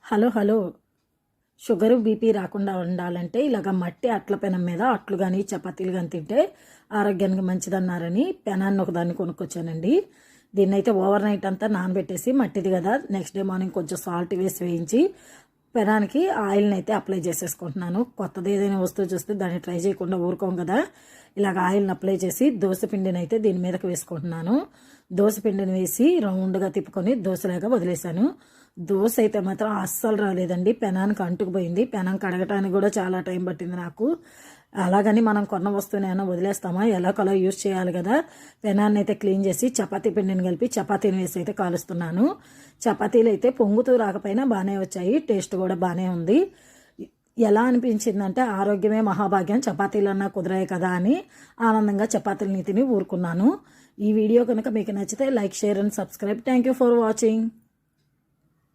Hello hello sugar BP రాకుండా ఉండాలంటే ఇలాగ మట్టి అట్ల పెనం మీద అట్లు కానీ చపాతీలు కానీ తింటే ఆరోగ్యానికి మంచిదన్నారని పెనాన్ని ఒకదాన్ని కొనుక్కొచ్చానండి. దీన్ని అయితే ఓవర్ నైట్ అంతా నానబెట్టేసి మట్టిది కదా నెక్స్ట్ డే మార్నింగ్ కొంచెం సాల్ట్ వేసి వేయించి పెనానికి ఆయిల్ని అయితే అప్లై చేసేసుకుంటున్నాను. కొత్తది ఏదైనా వస్తువు చూస్తే దాన్ని ట్రై చేయకుండా ఊరుకోం కదా. ఇలాగ ఆయిల్ని అప్లై చేసి దోశ పిండిని అయితే దీని మీదకి వేసుకుంటున్నాను. దోశ పిండిని వేసి రౌండ్గా తిప్పుకొని దోశలాగా వదిలేశాను. దోశ అయితే మాత్రం అస్సలు రాలేదండి, పెనానికి అంటుకుపోయింది. పెనం కడగటానికి కూడా చాలా టైం పట్టింది నాకు. అలాగని మనం కొన్న వస్తువుని ఏమైనా వదిలేస్తామా, ఎలాగోలా యూజ్ చేయాలి కదా. పెనాన్ని అయితే క్లీన్ చేసి చపాతీ పిండిని కలిపి చపాతీని వేసి అయితే కాలుస్తున్నాను. చపాతీలు అయితే పొంగుతూ రాకపోయినా బాగానే వచ్చాయి, టేస్ట్ కూడా బాగానే ఉంది. ఎలా అనిపించిందంటే ఆరోగ్యమే మహాభాగ్యం, చపాతీలన్నా కుదిరాయి కదా అని ఆనందంగా చపాతీలని తిని ఊరుకున్నాను. ఈ వీడియో కనుక మీకు నచ్చితే like, share and subscribe. Thank you for watching.